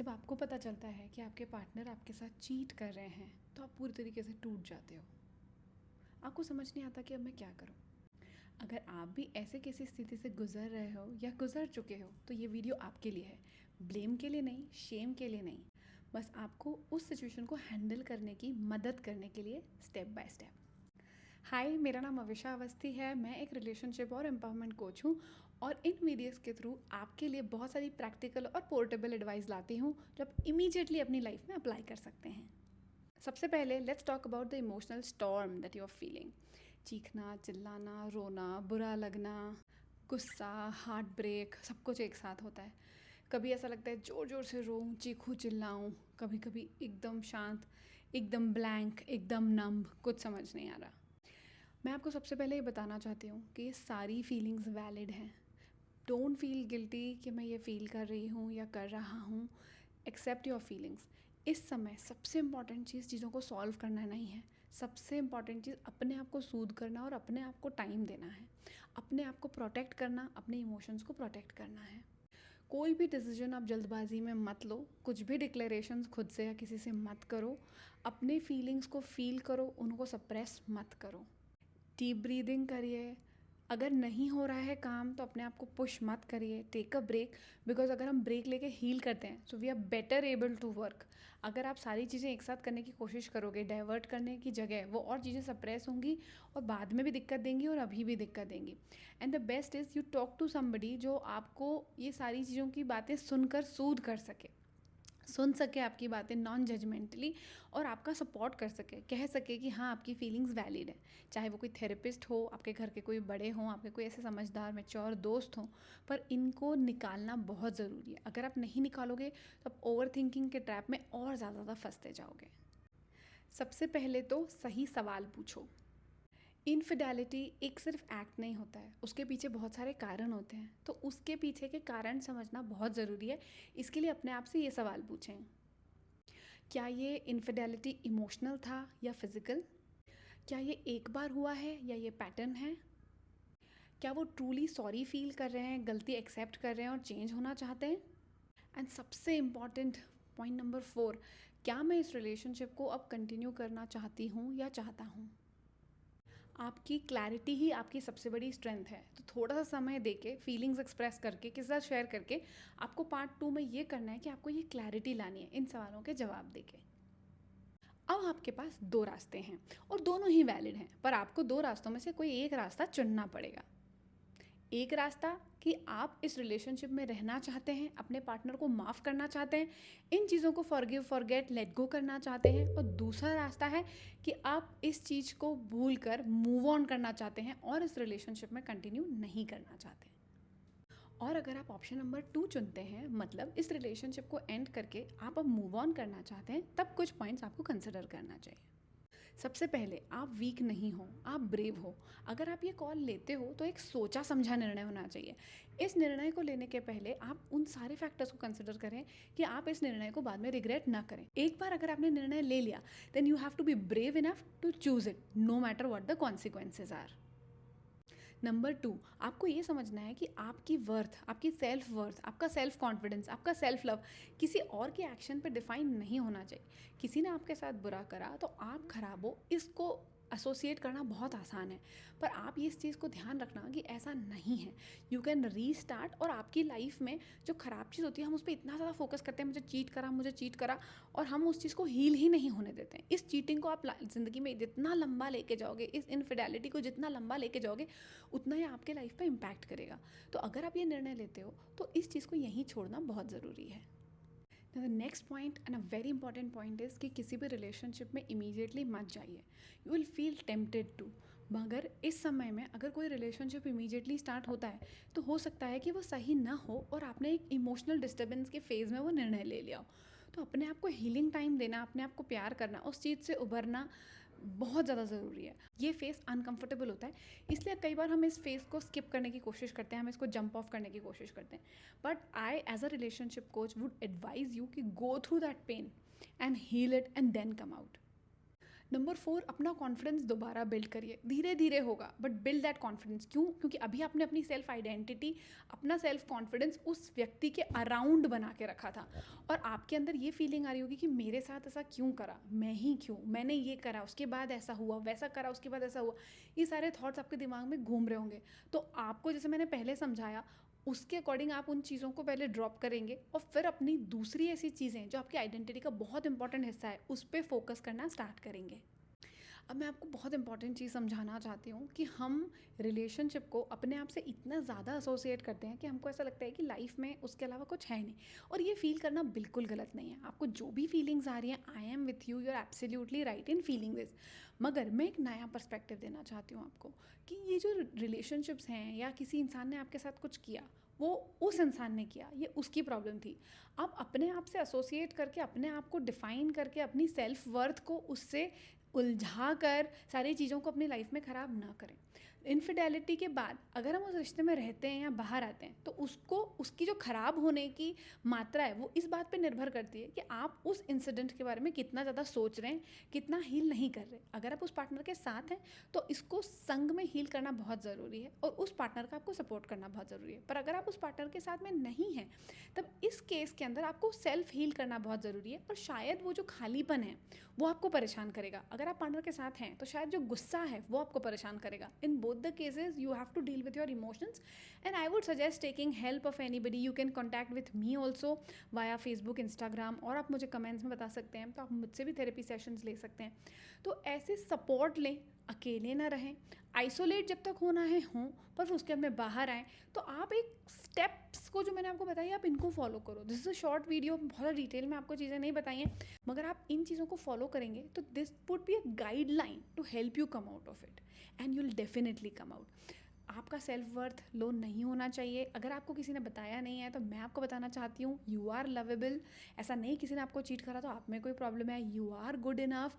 जब आपको पता चलता है कि आपके पार्टनर आपके साथ चीट कर रहे हैं तो आप पूरी तरीके से टूट जाते हो। आपको समझ नहीं आता कि अब मैं क्या करूं। अगर आप भी ऐसे किसी स्थिति से गुजर रहे हो या गुजर चुके हो तो ये वीडियो आपके लिए है। ब्लेम के लिए नहीं, शेम के लिए नहीं, बस आपको उस सिचुएशन को हैंडल करने की मदद करने के लिए स्टेप बाय स्टेप। हाय, मेरा नाम अविशा अवस्थी है। मैं एक रिलेशनशिप और एम्पावरमेंट कोच हूँ और इन वीडियोस के थ्रू आपके लिए बहुत सारी प्रैक्टिकल और पोर्टेबल एडवाइस लाती हूँ जो आप इमीडिएटली अपनी लाइफ में अप्लाई कर सकते हैं। सबसे पहले let's talk about the emotional storm that you are feeling. चीखना, चिल्लाना, रोना, बुरा लगना, गुस्सा, हार्ट ब्रेक, सब कुछ एक साथ होता है। कभी ऐसा लगता है ज़ोर ज़ोर से रोऊं, चीखूं, चिल्लाऊं। कभी कभी एकदम शांत, एकदम ब्लैंक, एकदम नंब, कुछ समझ नहीं आ रहा। मैं आपको सबसे पहले ये बताना चाहती हूँ कि ये सारी फीलिंग्स वैलिड हैं। डोंट फील गिल्टी कि मैं ये फील कर रही हूँ या कर रहा हूँ। Except your feelings. इस समय सबसे इम्पॉर्टेंट चीज़ चीज़ों को सॉल्व करना नहीं है। सबसे इम्पॉर्टेंट चीज़ अपने आप को सूद करना और अपने आप को टाइम देना है। अपने आप को प्रोटेक्ट करना, अपने इमोशंस को प्रोटेक्ट करना है। कोई भी डिसीजन आप जल्दबाजी में मत लो। कुछ भी डिक्लेरेशंस खुद से या किसी से मत करो। अपने फीलिंग्स को फील करो, उनको सप्रेस मत करो। डीप ब्रीदिंग करिए। अगर नहीं हो रहा है काम तो अपने आप को पुश मत करिए। टेक अ ब्रेक, बिकॉज अगर हम ब्रेक लेके हील करते हैं so we are better able to work. अगर आप सारी चीज़ें एक साथ करने की कोशिश करोगे, डाइवर्ट करने की जगह वो और चीज़ें सप्रेस होंगी और बाद में भी दिक्कत देंगी और अभी भी दिक्कत देंगी। And the best is you talk to somebody जो आपको ये सारी चीज़ों की बातें सुनकर सूद कर सके, सुन सके आपकी बातें नॉन जजमेंटली और आपका सपोर्ट कर सके, कह सके कि हाँ आपकी फीलिंग्स वैलिड है। चाहे वो कोई थेरेपिस्ट हो, आपके घर के कोई बड़े हों, आपके कोई ऐसे समझदार मैच्योर दोस्त हों, पर इनको निकालना बहुत ज़रूरी है। अगर आप नहीं निकालोगे तो आप ओवर थिंकिंग के ट्रैप में और ज़्यादा फंसते जाओगे। सबसे पहले तो सही सवाल पूछो। इनफिडेलिटी एक सिर्फ एक्ट नहीं होता है, उसके पीछे बहुत सारे कारण होते हैं, तो उसके पीछे के कारण समझना बहुत ज़रूरी है। इसके लिए अपने आप से ये सवाल पूछें, क्या ये इनफिडेलिटी इमोशनल था या फिजिकल? क्या ये एक बार हुआ है या ये पैटर्न है? क्या वो ट्रूली सॉरी फील कर रहे हैं, गलती एक्सेप्ट कर रहे हैं और चेंज होना चाहते हैं? एंड सबसे इम्पॉर्टेंट पॉइंट नंबर 4, क्या मैं इस रिलेशनशिप को अब कंटिन्यू करना चाहती हूँ या चाहता हूँ? आपकी क्लैरिटी ही आपकी सबसे बड़ी स्ट्रेंथ है। तो थोड़ा सा समय देके, फीलिंग्स एक्सप्रेस करके, किसी साथ शेयर करके, आपको पार्ट 2 में ये करना है कि आपको ये क्लैरिटी लानी है इन सवालों के जवाब देके। अब आपके पास 2 रास्ते हैं और दोनों ही वैलिड हैं, पर आपको 2 रास्तों में से कोई एक रास्ता चुनना पड़ेगा। एक रास्ता कि आप इस रिलेशनशिप में रहना चाहते हैं, अपने पार्टनर को माफ़ करना चाहते हैं, इन चीज़ों को फॉरगिव फॉरगेट लेट गो करना चाहते हैं। और दूसरा रास्ता है कि आप इस चीज़ को भूल कर मूव ऑन करना चाहते हैं और इस रिलेशनशिप में कंटिन्यू नहीं करना चाहते। और अगर आप ऑप्शन नंबर 2 चुनते हैं, मतलब इस रिलेशनशिप को एंड करके आप अब मूव ऑन करना चाहते हैं, तब कुछ पॉइंट्स आपको कंसिडर करना चाहिए। सबसे पहले, आप वीक नहीं हो, आप ब्रेव हो। अगर आप ये कॉल लेते हो तो एक सोचा समझा निर्णय होना चाहिए। इस निर्णय को लेने के पहले आप उन सारे फैक्टर्स को कंसिडर करें कि आप इस निर्णय को बाद में रिग्रेट ना करें। एक बार अगर आपने निर्णय ले लिया, then you have to be brave enough to choose it, no matter what the consequences are. Number 2, आपको ये समझना है कि आपकी वर्थ, आपकी सेल्फ वर्थ, आपका सेल्फ कॉन्फिडेंस, आपका सेल्फ लव किसी और के एक्शन पे डिफाइन नहीं होना चाहिए। किसी ने आपके साथ बुरा करा तो आप खराब हो, इसको एसोसिएट करना बहुत आसान है, पर आप ये इस चीज़ को ध्यान रखना कि ऐसा नहीं है। You can restart. और आपकी लाइफ में जो ख़राब चीज़ होती है, हम उस पर इतना ज़्यादा फोकस करते हैं, मुझे चीट करा, मुझे चीट करा, और हम उस चीज़ को हील ही नहीं होने देते हैं। इस चीटिंग को आप ज़िंदगी में जितना लंबा लेके जाओगे, इस इनफिडेलिटी को जितना लंबा लेके जाओगे, उतना ही आपके लाइफ पे इम्पैक्ट करेगा। तो अगर आप ये निर्णय लेते हो तो इस चीज़ को यहीं छोड़ना बहुत ज़रूरी है। The next point and a very important point is कि किसी भी रिलेशनशिप में इमीडिएटली मत जाइए। You will feel tempted to. मगर इस समय में अगर कोई रिलेशनशिप इमीडिएटली स्टार्ट होता है तो हो सकता है कि वो सही ना हो और आपने एक इमोशनल डिस्टर्बेंस के फेज़ में वो निर्णय ले लिया हो। तो अपने आप को हीलिंग टाइम देना, अपने आप को प्यार करना, उस चीज़ से उभरना बहुत ज़्यादा ज़रूरी है। ये फेस अनकंफर्टेबल होता है, इसलिए कई बार हम इस फेस को स्किप करने की कोशिश करते हैं, हम इसको जंप ऑफ करने की कोशिश करते हैं। But I as a relationship coach would advise you कि go through that pain and heal it and then come out. Number 4, अपना कॉन्फिडेंस दोबारा बिल्ड करिए। धीरे धीरे होगा, बट बिल्ड दैट कॉन्फिडेंस। क्यों? क्योंकि अभी आपने अपनी सेल्फ आइडेंटिटी, अपना सेल्फ कॉन्फिडेंस उस व्यक्ति के अराउंड बना के रखा था, और आपके अंदर ये फीलिंग आ रही होगी कि मेरे साथ ऐसा क्यों करा, मैं ही क्यों, मैंने ये करा उसके बाद ऐसा हुआ, वैसा करा उसके बाद ऐसा हुआ। ये सारे थॉट्स आपके दिमाग में घूम रहे होंगे। तो आपको, जैसे मैंने पहले समझाया, उसके अकॉर्डिंग आप उन चीज़ों को पहले ड्रॉप करेंगे और फिर अपनी दूसरी ऐसी चीज़ें जो आपकी आइडेंटिटी का बहुत इंपॉर्टेंट हिस्सा है उस पर फोकस करना स्टार्ट करेंगे। अब मैं आपको बहुत इंपॉर्टेंट चीज़ समझाना चाहती हूँ कि हम रिलेशनशिप को अपने आप से इतना ज़्यादा एसोसिएट करते हैं कि हमको ऐसा लगता है कि लाइफ में उसके अलावा कुछ है नहीं, और ये फील करना बिल्कुल गलत नहीं है। आपको जो भी फीलिंग्स आ रही हैं, I am with you, you are absolutely right in feeling this. मगर मैं एक नया पर्सपेक्टिव देना चाहती हूँ आपको कि ये जो रिलेशनशिप्स हैं या किसी इंसान ने आपके साथ कुछ किया, वो उस इंसान ने किया, ये उसकी प्रॉब्लम थी। आप अपने आप से एसोसिएट करके, अपने आप को डिफाइन करके, अपनी सेल्फ वर्थ को उससे उलझा कर सारी चीज़ों को अपनी लाइफ में ख़राब ना करें। इनफिडेलिटी के बाद अगर हम उस रिश्ते में रहते हैं या बाहर आते हैं, तो उसको, उसकी जो ख़राब होने की मात्रा है वो इस बात पे निर्भर करती है कि आप उस इंसिडेंट के बारे में कितना ज़्यादा सोच रहे हैं, कितना हील नहीं कर रहे। अगर आप उस पार्टनर के साथ हैं तो इसको संग में हील करना बहुत ज़रूरी है, और उस पार्टनर का आपको सपोर्ट करना बहुत ज़रूरी है। पर अगर आप उस पार्टनर के साथ में नहीं हैं, तब इस केस के अंदर आपको सेल्फ हील करना बहुत ज़रूरी है। और शायद वो जो खालीपन है वो आपको परेशान करेगा। अगर आप पार्टनर के साथ हैं तो शायद जो गुस्सा है वो आपको परेशान करेगा। In both the cases you have to deal with your emotions, and I would suggest taking help of anybody. You can contact with me also via Facebook, Instagram, और आप मुझे कमेंट्स में बता सकते हैं, तो आप मुझसे भी थेरेपी सेशंस ले सकते हैं। तो ऐसे सपोर्ट लें, अकेले ना रहें। आइसोलेट जब तक होना है हों, पर फिर उसके बाद में बाहर आएँ। तो आप एक स्टेप्स को जो मैंने आपको बताई, आप इनको फॉलो करो। This is a short video, बहुत डिटेल में आपको चीज़ें नहीं बताई हैं, मगर आप इन चीज़ों को फॉलो करेंगे तो this would be a guideline to help you come out of it, and you will definitely come out. आपका सेल्फ वर्थ लो नहीं होना चाहिए। अगर आपको किसी ने बताया नहीं है तो मैं आपको बताना चाहती हूँ, यू आर लवेबल। ऐसा नहीं किसी ने आपको चीट करा तो आप में कोई प्रॉब्लम है। You are good enough,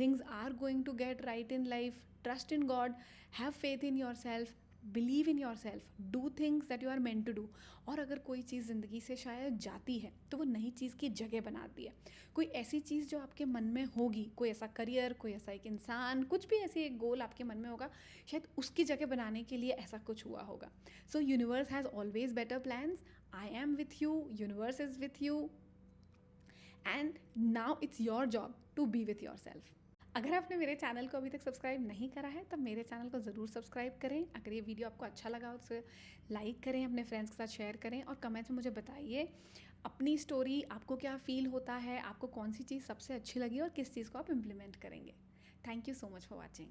things are going to get right in life. Trust in God, have faith in yourself, believe in yourself, do things that you are meant to do. और अगर कोई चीज़ ज़िंदगी से शायद जाती है तो वो नई चीज़ की जगह बनाती है। कोई ऐसी चीज़ जो आपके मन में होगी, कोई ऐसा करियर, कोई ऐसा एक इंसान, कुछ भी ऐसी एक गोल आपके मन में होगा, शायद उसकी जगह बनाने के लिए ऐसा कुछ हुआ होगा। So universe has always better plans. I am with you, universe is with you, and now it's your job to be with yourself. अगर आपने मेरे चैनल को अभी तक सब्सक्राइब नहीं करा है तब मेरे चैनल को ज़रूर सब्सक्राइब करें। अगर ये वीडियो आपको अच्छा लगा तो उसे लाइक करें, अपने फ्रेंड्स के साथ शेयर करें, और कमेंट्स में मुझे बताइए अपनी स्टोरी, आपको क्या फ़ील होता है, आपको कौन सी चीज़ सबसे अच्छी लगी और किस चीज़ को आप इम्प्लीमेंट करेंगे। Thank you so much for watching.